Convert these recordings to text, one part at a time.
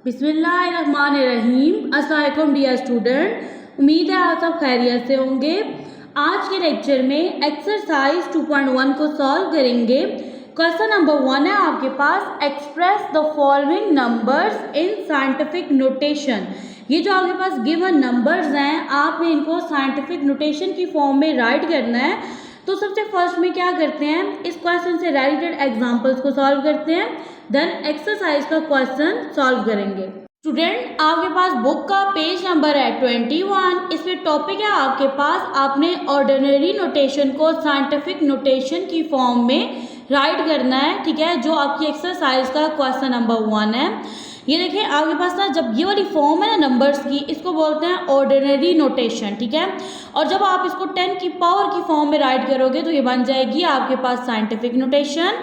बिस्मिल्लाहिर्रहमानिर्रहीम। अस्सलाम वालेकुम डियर स्टूडेंट, उम्मीद है आप सब खैरियत से होंगे। आज के लेक्चर में एक्सरसाइज 2.1 को सॉल्व करेंगे। क्वेश्चन नंबर 1 है आपके पास, express the following numbers in scientific notation. ये जो आपके पास गिवन नंबर्स हैं, आपने इनको साइंटिफिक नोटेशन की फॉर्म में राइट करना है। तो सबसे फर्स्ट में क्या करते हैं, इस क्वेश्चन से रिलेटेड एग्जांपल्स को सॉल्व करते हैं, देन एक्सरसाइज का क्वेश्चन सॉल्व करेंगे। स्टूडेंट, आपके पास बुक का पेज नंबर है 21। इसमें टॉपिक है आपके पास, आपने ऑर्डिनरी नोटेशन को साइंटिफिक नोटेशन की फॉर्म में राइट करना है। ठीक है, जो आपकी एक्सरसाइज का क्वेश्चन नंबर 1 है। ये देखिए आपके पास ना, जब ये वाली फॉर्म है ना नंबर्स की, इसको बोलते हैं ऑर्डिनरी नोटेशन। ठीक है, और जब आप इसको 10 की पावर की फॉर्म में राइट करोगे तो ये बन जाएगी आपके पास साइंटिफिक नोटेशन।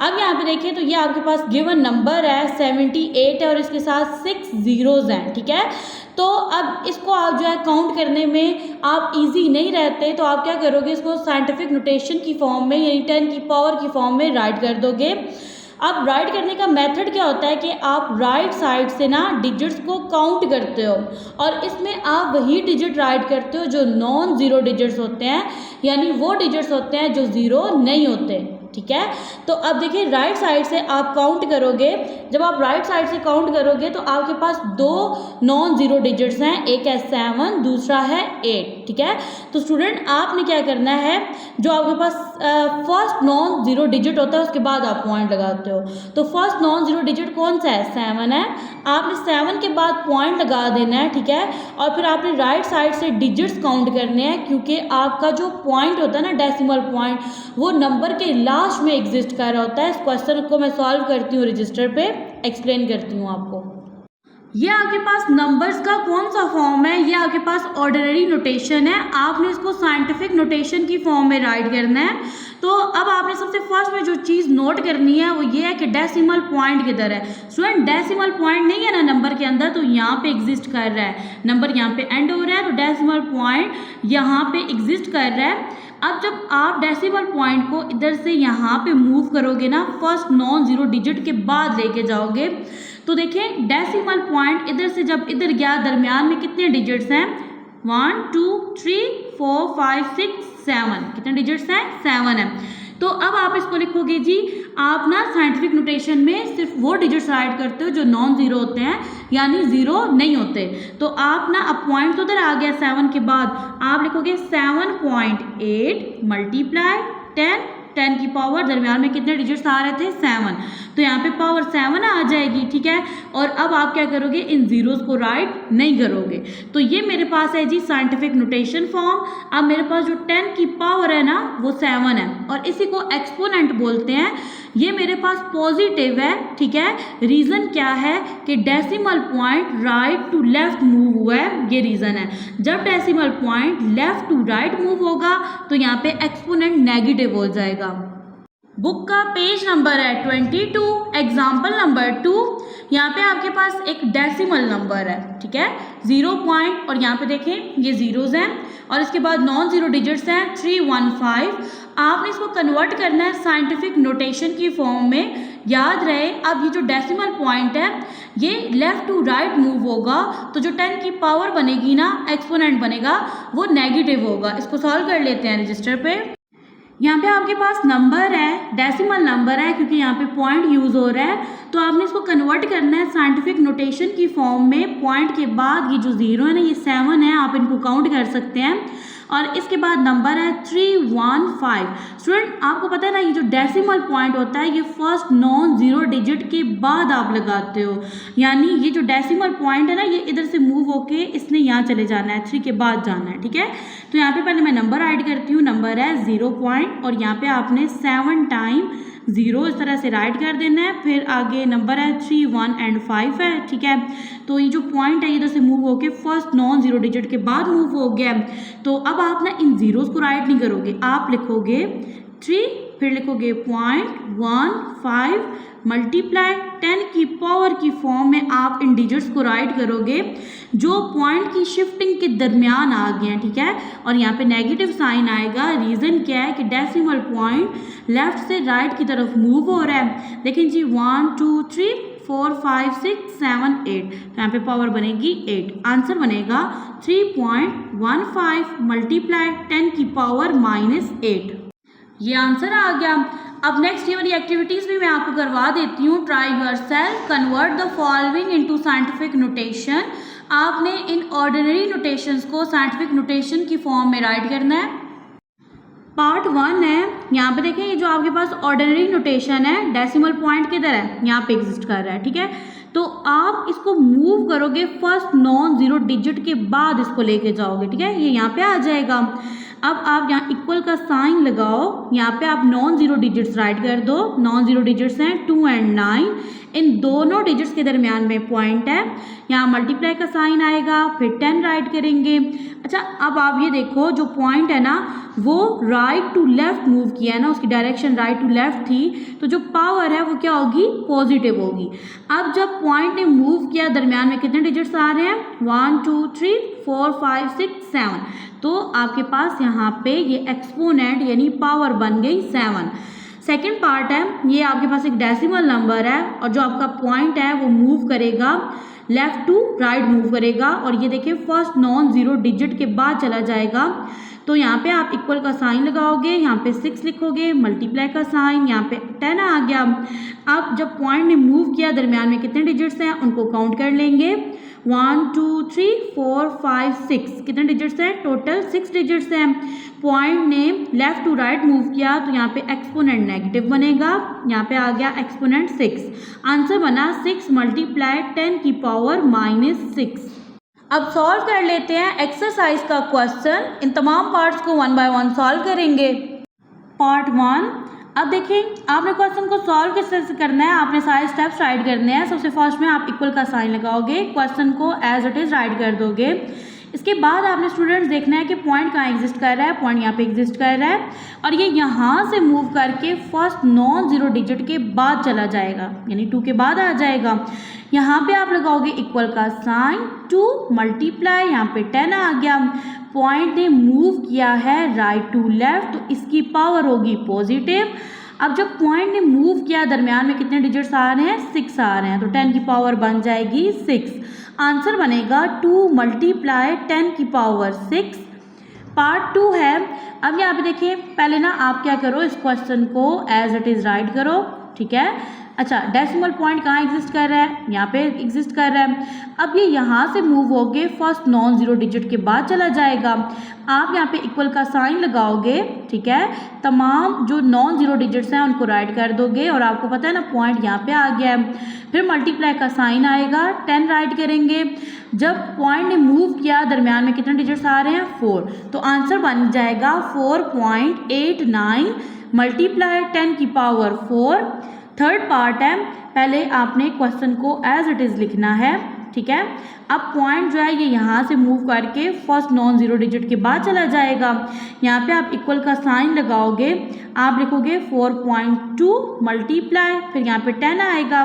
अब यहाँ पे देखिए तो ये आपके पास गिवन नंबर है 78 है और इसके साथ 6 जीरोज हैं। ठीक है, तो अब इसको आप जो है काउंट करने में आप इजी नहीं रहते, तो आप क्या करोगे, इसको साइंटिफिक नोटेशन की फॉर्म में यानी 10 की पावर की फॉर्म में राइट कर दोगे। अब राइट करने का मेथड क्या होता है कि आप राइट साइड से ना डिजिट्स को काउंट करते हो और इसमें आप वही डिजिट राइट करते हो जो नॉन ज़ीरो डिजिट्स होते हैं, यानी वो डिजिट्स होते हैं जो ज़ीरो नहीं होते। ठीक है, तो अब देखिए राइट साइड से आप काउंट करोगे। जब आप राइट साइड से काउंट करोगे तो आपके पास 2 नॉन ज़ीरो डिजिट्स हैं, एक है 7, दूसरा है 8। ठीक है, तो स्टूडेंट आपने क्या करना है, जो आपके पास फर्स्ट नॉन ज़ीरो डिजिट होता है उसके बाद आप पॉइंट लगाते हो। तो फर्स्ट नॉन ज़ीरो डिजिट कौन सा है, 7 है। आपने 7 के बाद पॉइंट लगा देना है। ठीक है, और फिर आपने राइट साइड से डिजिट्स काउंट करने हैं, क्योंकि आपका जो पॉइंट होता है ना, डेसिमल पॉइंट, वो नंबर के लास्ट में एग्जिस्ट कर रहा होता है। इस क्वेश्चन को मैं सॉल्व करती हूँ, रजिस्टर पे एक्सप्लेन करती हूँ आपको। ये आपके पास नंबर्स का कौन सा फॉर्म है, ये आपके पास ऑर्डिनरी नोटेशन है। आपने इसको साइंटिफिक नोटेशन की फॉर्म में राइट करना है। तो अब आपने सबसे फर्स्ट में जो चीज़ नोट करनी है वो ये है कि डेसिमल पॉइंट किधर है। स्टूडेंट, डेसिमल पॉइंट नहीं है ना नंबर के अंदर, तो यहाँ पे एग्जिस्ट कर रहा है, नंबर यहाँ पे एंड हो रहा है, तो डेसिमल पॉइंट यहाँ पे एग्जिस्ट कर रहा है। अब जब आप डेसिमल पॉइंट को इधर से यहाँ पे मूव करोगे ना, फर्स्ट नॉन ज़ीरो डिजिट के बाद लेके जाओगे, तो देखें डेसिमल पॉइंट इधर से जब इधर गया, दरमियान में कितने डिजिट्स हैं, 1 2 3 4 5 6 7, कितने डिजिट्स हैं, 7 है। तो अब आप इसको लिखोगे जी, आप ना साइंटिफिक नोटेशन में सिर्फ वो डिजिट्स राइट करते हो जो नॉन ज़ीरो होते हैं, यानी ज़ीरो नहीं होते। तो आप ना, अब पॉइंट तो उधर आ गया 7 के बाद, आप लिखोगे 7.8 मल्टीप्लाई 10 की पावर, दरमियान में कितने डिजिट्स आ रहे थे, 7, तो यहाँ पे पावर 7 आ जाएगी। ठीक है, और अब आप क्या करोगे, इन जीरोस को राइट नहीं करोगे। तो ये मेरे पास है जी साइंटिफिक नोटेशन फॉर्म। अब मेरे पास जो 10 की पावर है ना वो 7 है और इसी को एक्सपोनेंट बोलते हैं। ये मेरे पास पॉजिटिव है। ठीक है, रीज़न क्या है कि decimal point right to left move हुआ है, ये रीज़न है। जब decimal point left to right move होगा तो यहाँ पे एक्सपोनेंट नेगेटिव हो जाएगा। बुक का पेज नंबर है 22, एग्जाम्पल नंबर 2। यहाँ पे आपके पास एक डेसिमल नंबर है। ठीक है, 0 पॉइंट, और यहाँ पे देखें ये जीरोज हैं और इसके बाद नॉन ज़ीरो डिजिट्स हैं 315। आपने इसको कन्वर्ट करना है साइंटिफिक नोटेशन की फॉर्म में। याद रहे, अब ये जो डेसिमल पॉइंट है ये लेफ्ट टू राइट मूव होगा, तो जो 10 की पावर बनेगी ना, एक्सपोनेंट बनेगा, वो नेगेटिव होगा। इसको सॉल्व कर लेते हैं रजिस्टर पे। यहाँ पे आपके पास नंबर है, डेसिमल नंबर है, क्योंकि यहाँ पे पॉइंट यूज़ हो रहा है, तो आपने इसको कन्वर्ट करना है साइंटिफिक नोटेशन की फॉर्म में। पॉइंट के बाद ये जो ज़ीरो है ना, ये 7 है, आप इनको काउंट कर सकते हैं, और इसके बाद नंबर है 315। स्टूडेंट, आपको पता है ना, ये जो डेसिमल पॉइंट होता है ये फर्स्ट नॉन ज़ीरो डिजिट के बाद आप लगाते हो, यानी ये जो डेसिमल पॉइंट है ना, ये इधर से मूव होके इसने यहाँ चले जाना है, 3 के बाद जाना है। ठीक है, तो यहाँ पे पहले मैं नंबर ऐड करती हूँ, नंबर है 0 पॉइंट, और यहाँ पे आपने 7 टाइम 0 इस तरह से राइट कर देना है। फिर आगे नंबर है 3 1 एंड 5 है। ठीक है, तो ये जो पॉइंट है इधर से मूव होके फर्स्ट नॉन ज़ीरो डिजिट के बाद मूव हो गया। तो अब आप ना इन जीरोस को राइट नहीं करोगे, आप लिखोगे 3, फिर लिखोगे 0.15 मल्टीप्लाई 10 की पावर की फॉर्म में आप इन डिजिट्स को राइट करोगे जो पॉइंट की शिफ्टिंग के दरमियान आ गए हैं। ठीक है, और यहाँ पे नेगेटिव साइन आएगा। रीज़न क्या है कि डेसिमल पॉइंट लेफ्ट से राइट की तरफ मूव हो रहा है। देखें जी 1 2 3 4 5 6 7 8, तो यहाँ पे पावर बनेगी 8। आंसर बनेगा 3.15 मल्टीप्लाई 10 की पावर -8। ये आंसर आ गया। अब नेक्स्ट ये वाली एक्टिविटीज़ भी मैं आपको करवा देती हूँ। Try your self, convert the following into scientific notation. आपने इन ऑर्डिनरी नोटेशंस को साइंटिफिक नोटेशन की फॉर्म में राइट करना है। पार्ट 1 है, यहाँ पे देखें ये जो आपके पास ऑर्डिनरी नोटेशन है, डेसिमल पॉइंट किधर है, यहाँ पे एग्जिस्ट कर रहा है, ठीक है। तो आप इसको मूव करोगे फर्स्ट नॉन जीरो डिजिट के बाद इसको लेके जाओगे, ठीक है। ये यहाँ पे आ जाएगा। अब आप यहाँ इक्वल का साइन लगाओ, यहाँ पे आप नॉन जीरो डिजिट्स राइट कर दो। नॉन जीरो डिजिट्स हैं 2 और 9, इन दोनों डिजिट्स के दरमियान में पॉइंट है। यहाँ मल्टीप्लाई का साइन आएगा, फिर 10 राइट करेंगे। अच्छा, अब आप ये देखो जो पॉइंट है ना वो राइट टू लेफ्ट मूव किया है ना, उसकी डायरेक्शन राइट टू लेफ्ट थी, तो जो पावर है वो क्या होगी, पॉजिटिव होगी। अब जब पॉइंट ने मूव किया, दरमियान में कितने डिजिट्स आ रहे हैं, 1 2 3 4 5 6 7, तो आपके पास यहाँ पे ये एक्सपोनेंट यानी पावर बन गई 7। सेकेंड पार्ट है, ये आपके पास एक डेसिमल नंबर है और जो आपका पॉइंट है वो मूव करेगा लेफ्ट टू राइट मूव करेगा, और ये देखिए फर्स्ट नॉन जीरो डिजिट के बाद चला जाएगा। तो यहाँ पे आप इक्वल का साइन लगाओगे, यहाँ पे 6 लिखोगे, मल्टीप्लाई का साइन, यहाँ पे 10 आ गया। अब जब पॉइंट ने मूव किया, दरमियान में कितने डिजिट्स हैं उनको काउंट कर लेंगे, 1 2 3 4 5 6, कितने डिजिट्स हैं, टोटल 6 डिजिट्स हैं। पॉइंट ने लेफ्ट टू राइट मूव किया, तो यहाँ पे एक्सपोनेंट नेगेटिव बनेगा, यहाँ पे आ गया एक्सपोनेंट 6। आंसर बना 6 मल्टीप्लाई 10 की पावर -6। अब सॉल्व कर लेते हैं एक्सरसाइज का क्वेश्चन। इन तमाम पार्ट्स को 1 बाय 1 सॉल्व करेंगे। पार्ट 1, अब देखें आपने क्वेश्चन को सॉल्व किस तरह से करना है, आपने सारे स्टेप्स राइट करने हैं। सबसे फर्स्ट में आप इक्वल का साइन लगाओगे, क्वेश्चन को एज इट इज राइट कर दोगे। इसके बाद आपने स्टूडेंट्स देखना है कि पॉइंट कहाँ एग्जिस्ट कर रहा है, पॉइंट यहाँ पे एग्जिस्ट कर रहा है और ये यहाँ से मूव करके फर्स्ट नॉन जीरो डिजिट के बाद चला जाएगा, यानी 2 के बाद आ जाएगा। यहाँ पे आप लगाओगे इक्वल का साइन, 2 मल्टीप्लाई, यहाँ पे 10 आ गया। पॉइंट ने मूव किया है राइट टू लेफ्ट, तो इसकी पावर होगी पॉजिटिव। अब जब पॉइंट ने मूव किया, दरमियान में कितने डिजिट्स आ रहे हैं, 6 आ रहे हैं, तो 10 की पावर बन जाएगी 6। आंसर बनेगा 2 मल्टीप्लाई 10 की पावर 6। पार्ट 2 है, अब यहाँ पे देखिए, पहले ना आप क्या करो, इस क्वेश्चन को एज इट इज राइट करो, ठीक है। अच्छा, डेसिमल पॉइंट कहाँ एग्जिस्ट कर रहा है, यहाँ पे एग्जिस्ट कर रहा है। अब ये यहाँ से मूव होके फर्स्ट नॉन जीरो डिजिट के बाद चला जाएगा। आप यहाँ पे इक्वल का साइन लगाओगे, ठीक है, तमाम जो नॉन जीरो डिजिट्स हैं उनको राइट कर दोगे और आपको पता है ना पॉइंट यहाँ पे आ गया है। फिर मल्टीप्लाई का साइन आएगा, 10 राइट करेंगे। जब पॉइंट ने मूव किया, दरमियान में कितने डिजिट्स आ रहे हैं, 4, तो आंसर बन जाएगा 4.89 मल्टीप्लाई 10 की पावर 4। थर्ड पार्ट है, पहले आपने क्वेश्चन को एज इट इज़ लिखना है, ठीक है। अब पॉइंट जो है ये यहाँ से मूव करके फर्स्ट नॉन जीरो डिजिट के बाद चला जाएगा। यहाँ पे आप इक्वल का साइन लगाओगे, आप लिखोगे 4.2 मल्टीप्लाई, फिर यहाँ पे 10 आएगा।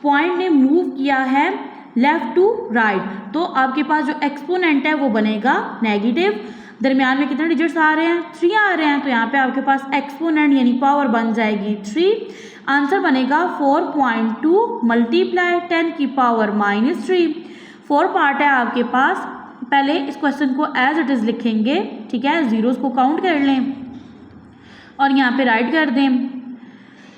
पॉइंट ने मूव किया है लेफ्ट टू राइट, तो आपके पास जो एक्सपोनेंट है वो बनेगा नेगेटिव। दरमियान में कितने डिजिट्स आ रहे हैं, 3 आ रहे हैं, तो यहाँ पे आपके पास एक्सपोनेंट यानी पावर बन जाएगी 3। आंसर बनेगा 4.2 मल्टीप्लाई 10 की पावर -3। 4 पार्ट है आपके पास, पहले इस क्वेश्चन को एज इट इज़ लिखेंगे, ठीक है, जीरोस को काउंट कर लें और यहाँ पे राइट कर दें।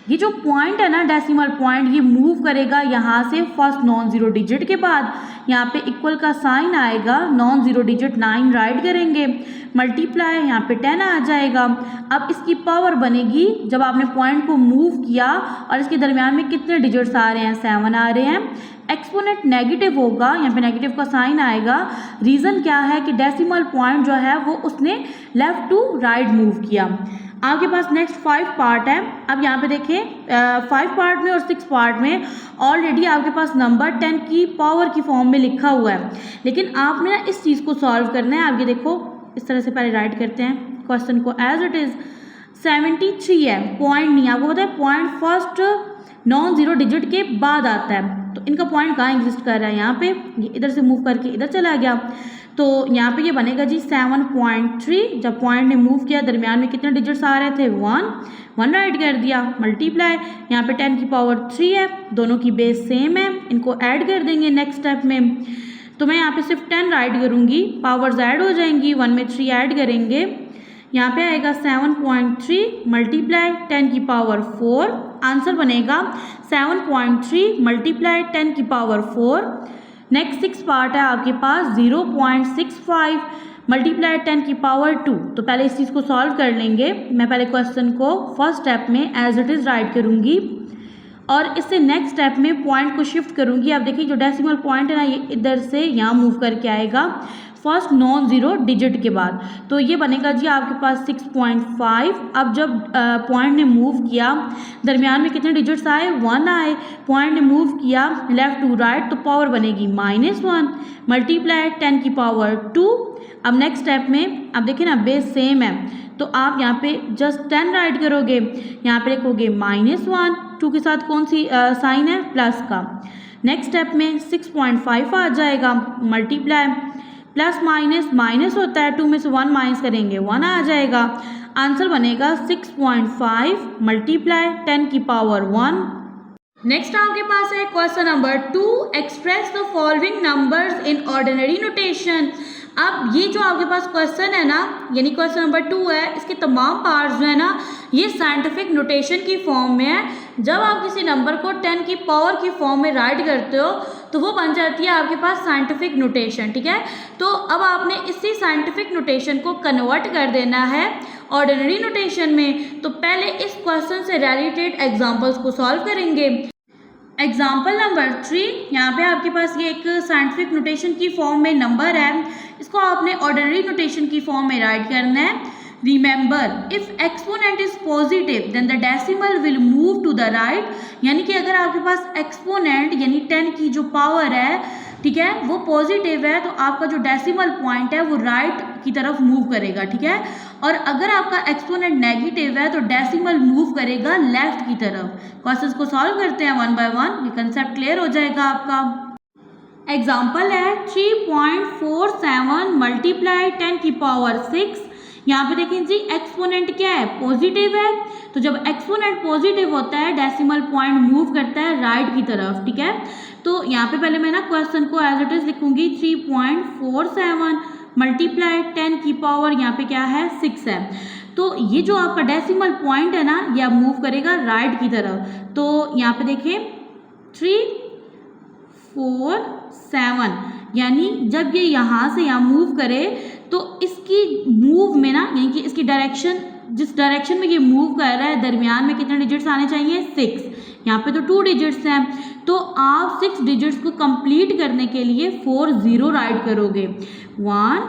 ये जो पॉइंट है ना डेसिमल पॉइंट, ये मूव करेगा यहाँ से फर्स्ट नॉन जीरो डिजिट के बाद। यहाँ पे इक्वल का साइन आएगा, नॉन जीरो डिजिट 9 राइट करेंगे, मल्टीप्लाई, यहाँ पे 10 आ जाएगा। अब इसकी पावर बनेगी, जब आपने पॉइंट को मूव किया और इसके दरमियान में कितने डिजिट्स आ रहे हैं, 7 आ रहे हैं। एक्सपोनेंट नेगेटिव होगा, यहाँ पे नेगेटिव का साइन आएगा। रीज़न क्या है कि डेसिमल पॉइंट जो है वो उसने लेफ्ट टू राइट मूव किया। आपके पास नेक्स्ट 5 पार्ट है। अब यहाँ पे देखें 5 पार्ट में और 6 पार्ट में ऑलरेडी आपके पास नंबर 10 की पावर की फॉर्म में लिखा हुआ है, लेकिन आपने ना इस चीज़ को सॉल्व करना है। आप ये देखो इस तरह से पहले राइट करते हैं क्वेश्चन को एज इट इज़। 73 है, पॉइंट नहीं, आपको पता है point first non zero digit के बाद आता है, तो इनका पॉइंट कहाँ एग्जिस्ट कर रहा है, यहाँ पे, ये इधर से मूव करके इधर चला गया। तो यहाँ पे ये बनेगा जी 7.3। जब पॉइंट ने मूव किया दरमियान में कितने डिजिट्स आ रहे थे 1 राइट कर दिया, मल्टीप्लाई यहाँ पे 10 की पावर 3 है, दोनों की बेस सेम है, इनको ऐड कर देंगे नेक्स्ट स्टेप में। तो मैं यहाँ पे सिर्फ 10 राइट करूँगी, पावर्स ऐड हो जाएंगी, 1 में 3 ऐड करेंगे, यहाँ पे आएगा 7.3 मल्टीप्लाई 10 की पावर 4, आंसर बनेगा 7.3 मल्टीप्लाई 10 की पावर 4। नेक्स्ट 6 पार्ट है आपके पास 0.65 मल्टीप्लाई 10 की पावर 2। तो पहले इस चीज़ को सॉल्व कर लेंगे। मैं पहले क्वेश्चन को फर्स्ट स्टेप में एज इट इज़ राइट करूँगी और इससे नेक्स्ट स्टेप में पॉइंट को शिफ्ट करूँगी। आप देखिए जो डेसिमल पॉइंट है ना ये इधर से यहाँ मूव करके आएगा फर्स्ट नॉन ज़ीरो डिजिट के बाद। तो ये बनेगा जी आपके पास 6.5। अब जब पॉइंट ने मूव किया दरमियान में कितने डिजिट्स आए 1 आए, पॉइंट ने मूव किया लेफ़्ट टू राइट तो पावर बनेगी -1 मल्टीप्लाई 10 की पावर 2। अब नेक्स्ट स्टेप में अब देखिए ना बेस सेम है तो आप यहाँ पे जस्ट 10 राइट करोगे, यहाँ पे लिखोगे -1, 2 के साथ कौन सी साइन है प्लस का। नेक्स्ट स्टेप में 6.5 आ जाएगा मल्टीप्लाई प्लस माइनस माइनस होता है 2 में से 1 माइनस करेंगे 1 आ जाएगा, आंसर बनेगा 6.5 मल्टीप्लाई 10 की पावर 1। नेक्स्ट आपके पास है question number 2, express the following numbers in ordinary notation. अब ये जो आपके पास क्वेश्चन है ना यानी क्वेश्चन नंबर 2 है, इसके तमाम पार्ट्स जो है ना ये साइंटिफिक नोटेशन की फॉर्म में है। जब आप किसी नंबर को 10 की पावर की फॉर्म में राइट करते हो तो वो बन जाती है आपके पास साइंटिफिक नोटेशन, ठीक है। तो अब आपने इसी साइंटिफिक नोटेशन को कन्वर्ट कर देना है ऑर्डिनरी नोटेशन में। तो पहले इस क्वेश्चन से रिलेटेड एग्जाम्पल्स को सॉल्व करेंगे। एग्जाम्पल नंबर 3, यहाँ पे आपके पास ये एक साइंटिफिक नोटेशन की फॉर्म में नंबर है, इसको आपने ऑर्डिनरी नोटेशन की फॉर्म में राइट करना है। Remember if exponent is positive then the decimal will move to the right, यानी कि अगर आपके पास एक्सपोनेंट यानी 10 की जो पावर है ठीक है वो पॉजिटिव है तो आपका जो डेसिमल पॉइंट है वो राइट की तरफ मूव करेगा, ठीक है। और अगर आपका एक्सपोनेंट नेगेटिव है तो डेसिमल मूव करेगा लेफ्ट की तरफ। क्वेश्चंस को सॉल्व करते हैं 1 बाय 1, ये कंसेप्ट क्लियर हो जाएगा आपका। एग्जाम्पल है 3.47 मल्टीप्लाई 10 की पावर 6। यहाँ पे देखें जी एक्सपोनेंट क्या है पॉजिटिव है, तो जब एक्सपोनेंट पॉजिटिव होता है डेसिमल पॉइंट मूव करता है राइट की तरफ, ठीक है। तो यहाँ पे पहले मैं ना क्वेश्चन को एज इट इज लिखूंगी 3.47 मल्टीप्लाई 10 की पावर यहाँ पे क्या है 6 है। तो ये जो आपका डेसिमल पॉइंट है ना ये मूव करेगा राइट की तरफ। तो यहाँ पे देखें 3.47 यानी जब ये यहाँ से यहाँ मूव करे तो इसकी मूव में ना यानी कि इसकी डायरेक्शन जिस डायरेक्शन में ये मूव कर रहा है दरमियान में कितने डिजिट्स आने चाहिए 6। यहाँ पे तो 2 डिजिट्स हैं तो आप 6 डिजिट्स को कंप्लीट करने के लिए 40 राइट करोगे 1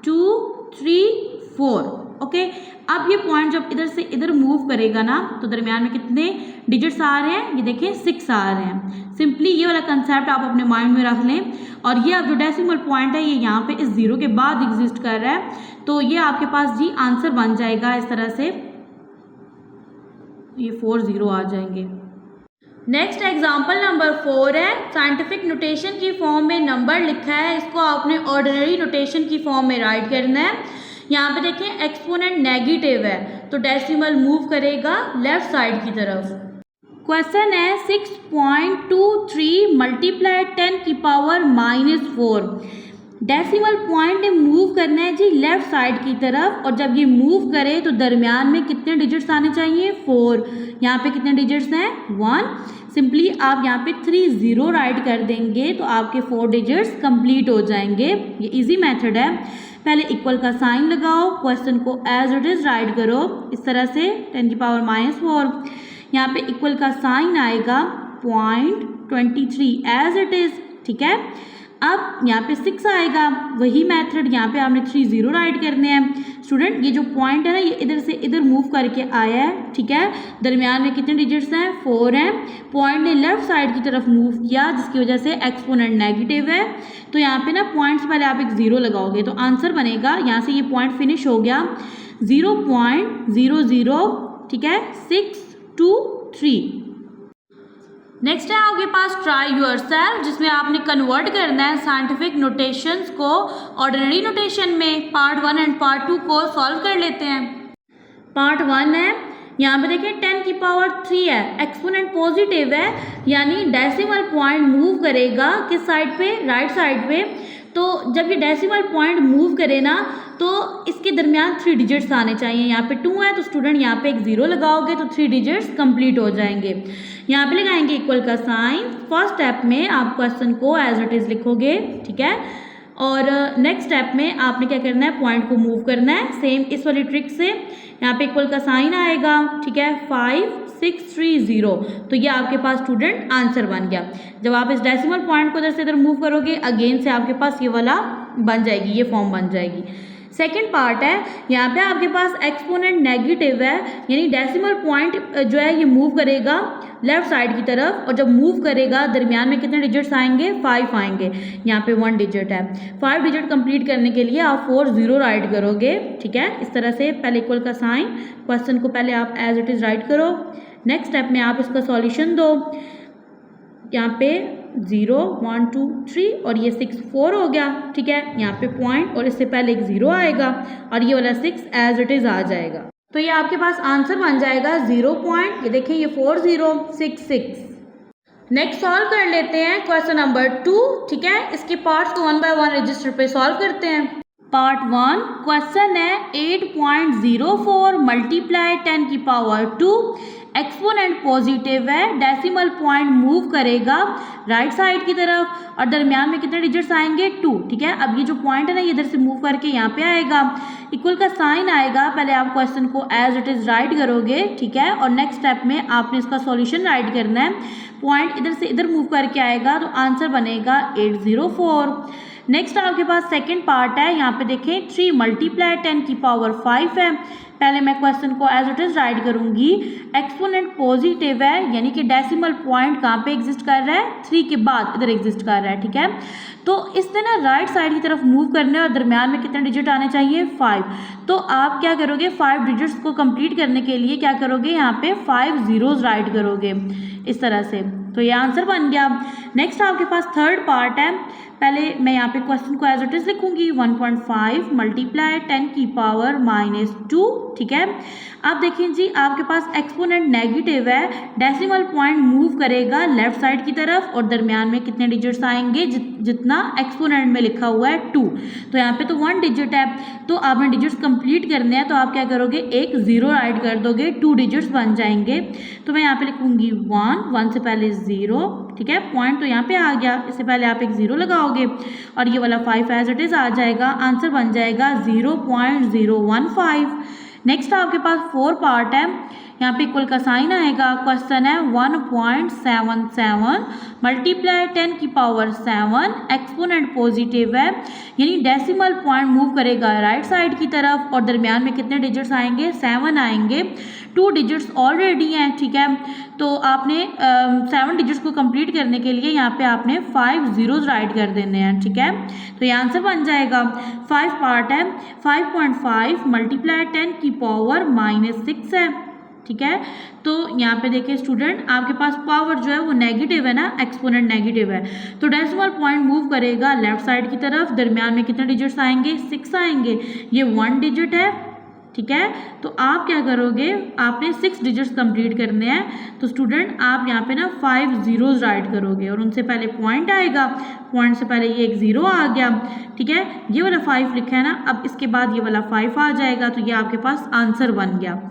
2 3 4। ओके अब ये पॉइंट जब इधर से इधर मूव करेगा ना तो दरमियान में कितने डिजिट्स आ रहे हैं, ये देखें 6 आ रहे हैं। सिंपली ये वाला कंसेप्ट आप अपने माइंड में रख लें। और ये अब जो डेसिमल पॉइंट है ये यहाँ पे इस 0 के बाद एग्जिस्ट कर रहा है तो ये आपके पास जी आंसर बन जाएगा इस तरह से, ये 40 आ जाएंगे। नेक्स्ट एग्जाम्पल नंबर 4 है, साइंटिफिक नोटेशन की फॉर्म में नंबर लिखा है, इसको आपने ऑर्डिनरी नोटेशन की फॉर्म में राइट करना है। यहाँ पे देखें एक्सपोनेंट नेगेटिव है तो डेसिमल मूव करेगा लेफ्ट साइड की तरफ। क्वेश्चन है 6.23 मल्टीप्लाई 10 की पावर -4। डेसिमल पॉइंट ने मूव करना है जी लेफ्ट साइड की तरफ और जब ये मूव करे तो दरमियान में कितने डिजिट्स आने चाहिए 4। यहाँ पे कितने डिजिट्स हैं 1। सिंपली आप यहाँ पे 30 राइट कर देंगे तो आपके 4 डिजिट्स कंप्लीट हो जाएंगे। ये इजी मेथड है। पहले इक्वल का साइन लगाओ, क्वेश्चन को एज इट इज राइट करो इस तरह से 10 की पावर -4। यहाँ पे इक्वल का साइन आएगा 0.23 एज इट इज, ठीक है। अब यहाँ पे 6 आएगा, वही मेथड यहाँ पे आपने 30 राइट करने हैं। स्टूडेंट ये जो पॉइंट है ना ये इधर से इधर मूव करके आया है, ठीक है। दरमियान में कितने डिजिट्स हैं 4 हैं। पॉइंट ने लेफ्ट साइड की तरफ मूव किया जिसकी वजह से एक्सपोनेंट नेगेटिव है तो यहाँ पे ना पॉइंट से पहले आप एक 0 लगाओगे तो आंसर बनेगा, यहाँ से ये पॉइंट फिनिश हो गया 0.00, ठीक है 623। नेक्स्ट है आपके पास ट्राई योरसेल्फ, जिसमें आपने कन्वर्ट करना है साइंटिफिक नोटेशंस को ऑर्डिनरी नोटेशन में। पार्ट 1 एंड पार्ट 2 को सॉल्व कर लेते हैं। पार्ट 1 है, यहाँ पे देखिए 10 की पावर 3 है, एक्सपोनेंट पॉजिटिव है, यानी डेसिमल पॉइंट मूव करेगा किस साइड पे, राइट साइड पे। तो जब ये डेसिमल पॉइंट मूव करे ना तो इसके दरमियान 3 डिजिट्स आने चाहिए। यहाँ पे 2 है तो स्टूडेंट यहाँ पे एक 0 लगाओगे तो 3 डिजिट्स कंप्लीट हो जाएंगे। यहाँ पे लगाएंगे इक्वल का साइन। फर्स्ट स्टेप में आप क्वेश्चन को एज इट इज़ लिखोगे, ठीक है। और नेक्स्ट स्टेप में आपने क्या करना है, पॉइंट को मूव करना है सेम इस वाली ट्रिक से। यहाँ पे इक्वल का साइन आएगा, ठीक है, 5 6 3 0। तो ये आपके पास स्टूडेंट आंसर बन गया। जब आप इस डेसिमल पॉइंट को इधर से इधर मूव करोगे अगेन से आपके पास ये वाला बन जाएगी, ये फॉर्म बन जाएगी। सेकेंड पार्ट है, यहाँ पे आपके पास एक्सपोनेंट नेगेटिव है, यानी डेसिमल पॉइंट जो है ये मूव करेगा लेफ्ट साइड की तरफ, और जब मूव करेगा दरमियान में कितने डिजिट्स आएंगे, 5 आएंगे। यहाँ पे 1 डिजिट है। 5 डिजिट कंप्लीट करने के लिए आप 4 0 राइट करोगे, ठीक है। इस तरह से पहले इक्वल का साइन, क्वेश्चन को पहले आप एज इट इज़ राइट करो। नेक्स्ट स्टेप में आप इसका सॉल्यूशन दो। यहाँ पे 0 1 2 3 और ये 6 4 हो गया, ठीक है। यहाँ पे पॉइंट और इससे पहले एक 0 आएगा और ये वाला 6 एज इट इज़ आ जाएगा। तो ये आपके पास आंसर बन जाएगा 0 पॉइंट, ये देखिए ये 4 0 6 6। नेक्स्ट सॉल्व कर लेते हैं क्वेश्चन नंबर 2, ठीक है। इसके पार्ट्स को 1 बाय 1 रजिस्टर पे सॉल्व करते हैं। पार्ट 1 क्वेश्चन है 8.04 मल्टीप्लाई 10 की पावर 2, एक्सपोनेंट पॉजिटिव है, डेसिमल पॉइंट मूव करेगा राइट साइड की तरफ और दरमियान में कितने डिजिट्स आएंगे, 2, ठीक है। अब ये जो पॉइंट है ना ये इधर से मूव करके यहाँ पे आएगा, इक्वल का साइन आएगा। पहले आप क्वेश्चन को एज इट इज़ राइट करोगे, ठीक है, और नेक्स्ट स्टेप में आपने इसका सॉल्यूशन राइट करना है। पॉइंट इधर से इधर मूव करके आएगा तो आंसर बनेगा 804। नेक्स्ट आपके पास सेकंड पार्ट है, यहाँ पे देखें 3 मल्टीप्लाई 10 की पावर 5 है। पहले मैं क्वेश्चन को एज इट इज राइट करूंगी। एक्सपोनेंट पॉजिटिव है, यानी कि डेसिमल पॉइंट कहाँ पे एग्जिस्ट कर रहा है, 3 के बाद इधर एग्जिस्ट कर रहा है, ठीक है। तो इसने ना राइट साइड की तरफ मूव करने और दरमियान में कितने डिजिट आने चाहिए, 5। तो आप क्या करोगे, 5 डिजिट्स को कंप्लीट करने के लिए क्या करोगे, यहाँ पे 5 zeros राइट करोगे इस तरह से। तो ये आंसर बन गया। नेक्स्ट आपके पास थर्ड पार्ट है। पहले मैं यहाँ पे क्वेश्चन को एज इट इज लिखूंगी। 1.5 मल्टीप्लाई 10 की पावर -2, ठीक है। आप देखिए जी, आपके पास एक्सपोनेंट नेगेटिव है, डेसिमल पॉइंट मूव करेगा लेफ्ट साइड की तरफ और दरमियान में कितने डिजिट्स आएंगे, जितना एक्सपोनेंट में लिखा हुआ है 2। तो यहाँ पे तो 1 डिजिट है, तो आपने डिजिट्स कंप्लीट करने हैं, तो आप क्या करोगे, एक 0 राइट कर दोगे, 2 डिजिट्स बन जाएंगे। तो मैं यहाँ पे लिखूंगी 1 से पहले 0, ठीक है। पॉइंट तो यहाँ पे आ गया, इससे पहले आप एक 0 लगाओगे और ये वाला 5 एज इट इज आ जाएगा। आंसर बन जाएगा 0.015। नेक्स्ट आपके पास 4 पार्ट है। यहाँ पे इक्वल का साइन आएगा। क्वेश्चन है 1.77 मल्टीप्लाई 10 की पावर 7, एक्सपोनेंट पॉजिटिव है, यानी डेसिमल पॉइंट मूव करेगा राइट साइड की तरफ और दरमियान में कितने डिजिट्स आएंगे, 7 आएंगे। 2 डिजिट्स ऑलरेडी हैं, ठीक है। तो आपने 7 डिजिट्स को कंप्लीट करने के लिए यहाँ पे आपने 5 zeros राइट कर देने हैं, ठीक है। तो ये आंसर बन जाएगा। 5 पार्ट है। 5.5 मल्टीप्लाई 10 की पावर -6 है, ठीक है। तो यहाँ पे देखिए स्टूडेंट, आपके पास पावर जो है वो नेगेटिव है ना, एक्सपोनेंट नेगेटिव है, तो डेसिमल पॉइंट मूव करेगा लेफ्ट साइड की तरफ, दरमियान में कितने डिजिट्स आएंगे, 6 आएंगे। ये 1 डिजिट है, ठीक है। तो आप क्या करोगे, आपने 6 डिजिट्स कंप्लीट करने हैं। तो स्टूडेंट आप यहाँ पे ना 5 zeros राइट करोगे और उनसे पहले पॉइंट आएगा, पॉइंट से पहले ये एक 0 आ गया, ठीक है। ये वाला 5 लिखा है ना, अब इसके बाद ये वाला 5 आ जाएगा, तो ये आपके पास आंसर बन गया।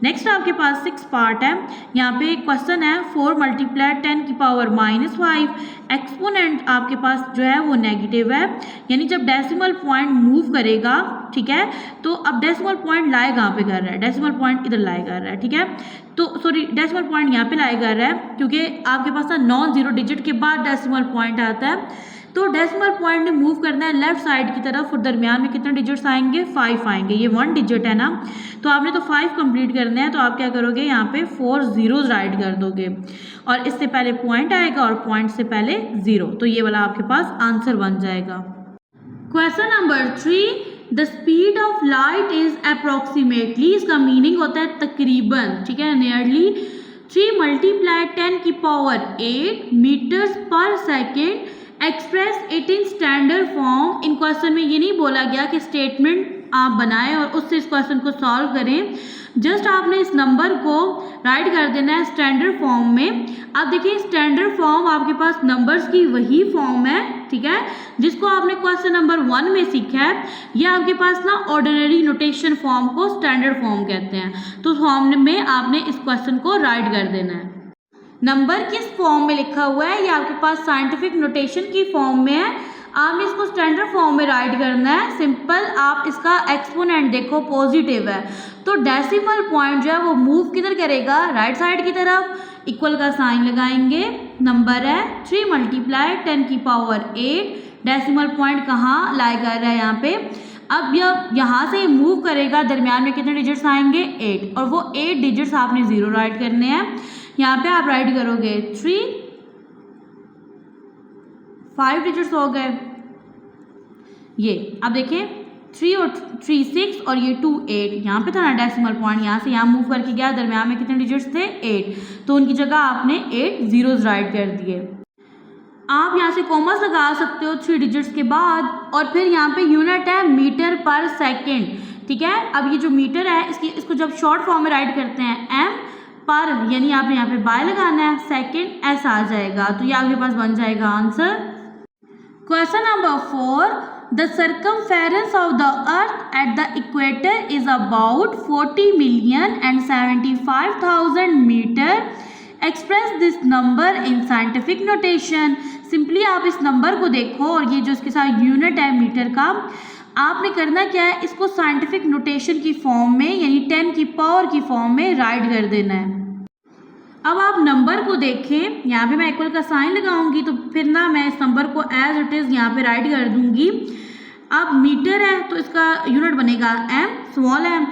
नेक्स्ट आपके पास 6 पार्ट है। यहाँ पे क्वेश्चन है 4 मल्टीप्लाई 10 की पावर -5, एक्सपोनेंट आपके पास जो है वो नेगेटिव है, यानी जब डेसिमल पॉइंट मूव करेगा, ठीक है। तो अब डेसिमल पॉइंट लाए कहाँ पे कर रहा है, डेसिमल पॉइंट इधर लाए कर रहा है, ठीक है। तो सॉरी, डेसिमल पॉइंट यहाँ पे लाए कर रहा है क्योंकि आपके पास ना नॉन जीरो डिजिट के बाद डेसिमल पॉइंट आता है। तो डेसिमल पॉइंट ने मूव करना है लेफ्ट साइड की तरफ और दरमियान में कितने डिजिट्स आएंगे, 5 आएंगे। ये 1 डिजिट है ना, तो आपने तो 5 कंप्लीट करना है, तो आप क्या करोगे, यहाँ पे 4 zeros राइट कर दोगे और इससे पहले पॉइंट आएगा और पॉइंट से पहले 0। तो ये वाला आपके पास आंसर बन जाएगा। Question number 3, the speed of light is approximately, इसका मीनिंग होता है तकरीबन, ठीक है, नियरली 3 मल्टीप्लाई 10 की पावर 8 मीटर्स पर second express it in standard form. In question में ये नहीं बोला गया कि स्टेटमेंट आप बनाएं और उससे इस क्वेश्चन को सॉल्व करें, जस्ट आपने इस नंबर को राइट कर देना है स्टैंडर्ड फॉर्म में। अब देखिए स्टैंडर्ड फॉर्म आपके पास नंबर्स की वही फॉर्म है, ठीक है, जिसको आपने क्वेश्चन नंबर 1 में सीखा है। ये आपके पास ना ऑर्डिनरी नोटेशन फॉर्म को स्टैंडर्ड फॉर्म कहते हैं। तो फॉर्म में आपने इस क्वेश्चन को राइट कर देना है। नंबर किस फॉर्म में लिखा हुआ है, ये आपके पास साइंटिफिक नोटेशन की फॉर्म में है। आपने इसको स्टैंडर्ड फॉर्म में राइट करना है। सिंपल, आप इसका एक्सपोनेंट देखो पॉजिटिव है तो डेसिमल पॉइंट जो है वो मूव किधर करेगा, राइट साइड की तरफ। इक्वल का साइन लगाएंगे, नंबर है 3 मल्टीप्लाई 10 की पावर 8, डेसिमल पॉइंट कहाँ लाई कर रहा है यहाँ पे। अब यहाँ से मूव करेगा, दरमियान में कितने डिजिट्स आएंगे 8, और वो 8 डिजिट्स आपने 0 राइट करने हैं। यहाँ पे आप राइट करोगे 3, 5 डिजिट्स हो गए। ये अब देखें 3 और 3 6 और ये 2 8, यहाँ पे था ना डेसिमल पॉइंट, यहाँ से यहाँ मूव करके गया, दरमियान में कितने डिजिट्स थे 8, तो उनकी जगह आपने 8 जीरोस राइट कर दिए। आप यहाँ से कॉमर्स लगा सकते हो 3 डिजिट्स के बाद, और फिर यहाँ पे यूनिट है मीटर पर सेकेंड, ठीक है। अब ये जो मीटर है इसको जब शॉर्ट फॉर्म में राइट करते हैं एम पर, यानी आपने यहाँ पे बाय लगाना है, सेकेंड ऐसा आ जाएगा, तो ये आपके पास बन जाएगा answer. Question number 4, the circumference of the earth at the equator is about 40,075,000 meter. Express this number in scientific notation. Simply आप इस नंबर को देखो और ये जो इसके साथ यूनिट है मीटर का, आपने करना क्या है, इसको साइंटिफिक नोटेशन की फॉर्म में यानी 10 की पावर की फॉर्म में राइट कर देना है। अब आप नंबर को देखें, यहाँ पे मैं इक्वल का साइन लगाऊंगी तो फिर ना मैं इस नंबर को एज इट इज़ यहाँ पे राइट कर दूंगी। अब मीटर है तो इसका यूनिट बनेगा एम, स्मॉल एम।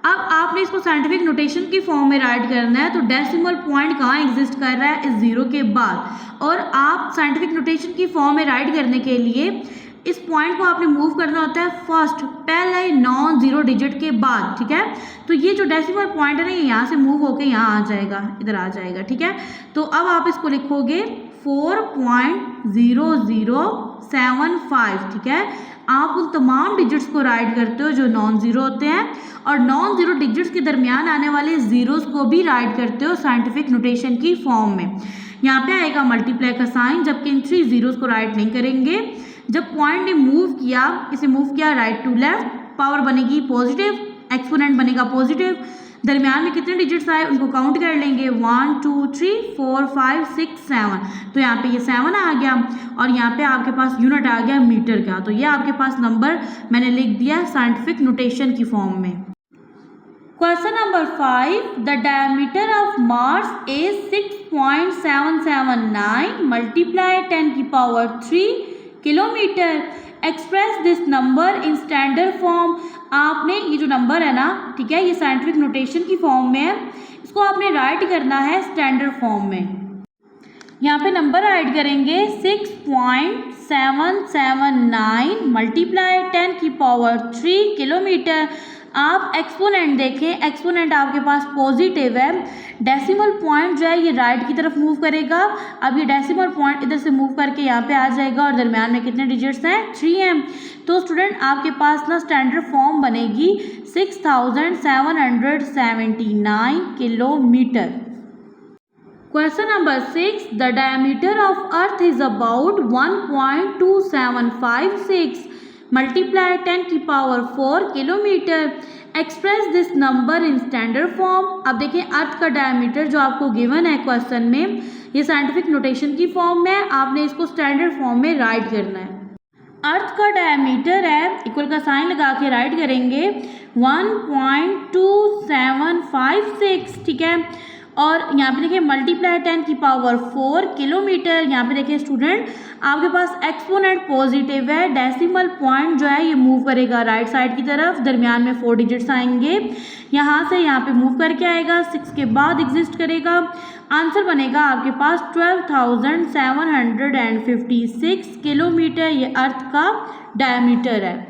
अब आपने इसको साइंटिफिक नोटेशन की फॉर्म में राइट करना है, तो डेसिमल पॉइंट कहाँ एग्जिस्ट कर रहा है, इस 0 के बाद। और आप साइंटिफिक नोटेशन की फॉर्म में राइट करने के लिए इस पॉइंट को आपने मूव करना होता है फर्स्ट, पहले नॉन जीरो डिजिट के बाद, ठीक है। तो ये जो डेसिमल पॉइंट है ना, ये यहाँ से मूव होके यहाँ आ जाएगा, इधर आ जाएगा, ठीक है। तो अब आप इसको लिखोगे 4.0075, ठीक है। आप उन तमाम डिजिट्स को राइट करते हो जो नॉन ज़ीरो होते हैं, और नॉन ज़ीरो डिजिट्स के दरमियान आने वाले ज़ीरोस को भी राइट करते हो साइंटिफिक नोटेशन की फॉर्म में। यहाँ पे आएगा मल्टीप्लाई का साइन, जबकि इन 3 ज़ीरोस को राइट नहीं करेंगे। जब पॉइंट ने मूव किया, इसे मूव किया राइट टू लेफ्ट, पावर बनेगी पॉजिटिव, एक्सपोनेंट बनेगा पॉजिटिव, दरमियान में कितने डिजिट्स आए उनको काउंट कर लेंगे 1 2 3 4 5 6 7, तो यहाँ पे ये 7 आ गया, और यहाँ पे आपके पास यूनिट आ गया मीटर का। तो ये आपके पास नंबर मैंने लिख दिया साइंटिफिक नोटेशन की फॉर्म में। Question number 5, the diameter of Mars is 6.779 multiply 10 की power 3 kilometre. Express this number in standard form. आपने ये जो नंबर है ना, ठीक है, ये साइंटिफिक नोटेशन की फॉर्म में है, इसको आपने राइट करना है स्टैंडर्ड फॉर्म में। यहाँ पे नंबर राइट करेंगे 6.779 मल्टीप्लाई 10 की पावर 3 किलोमीटर। आप एक्सपोनेंट देखें, एक्सपोनेंट आपके पास पॉजिटिव है, डेसिमल पॉइंट जो है ये राइट की तरफ मूव करेगा। अब ये डेसिमल पॉइंट इधर से मूव करके यहाँ पे आ जाएगा, और दरमियान में कितने डिजिट्स हैं 3 हैं। तो स्टूडेंट आपके पास ना स्टैंडर्ड फॉर्म बनेगी 6779 kilometre. Question number 6, the diameter of earth is about 1.2756 multiply 10 की power 4 kilometre. Express this number in standard form. अब देखिए अर्थ का डायमीटर जो आपको गिवन है क्वेश्चन में, ये साइंटिफिक नोटेशन की फॉर्म में, आपने इसको स्टैंडर्ड फॉर्म में राइट करना है। अर्थ का डायमीटर है, इक्वल का साइन लगा के राइट करेंगे 1.2756, ठीक है। और यहाँ पे देखिए मल्टीप्लाई 10 की पावर 4 किलोमीटर। यहाँ पे देखिए स्टूडेंट आपके पास एक्सपोनेंट पॉजिटिव है, डेसिमल पॉइंट जो है ये मूव करेगा राइट साइड की तरफ, दरमियान में 4 डिजिट्स आएंगे, यहाँ से यहाँ पे मूव करके आएगा, 6 के बाद एग्जिस्ट करेगा। आंसर बनेगा आपके पास 12,756 किलोमीटर, ये अर्थ का डायमीटर है।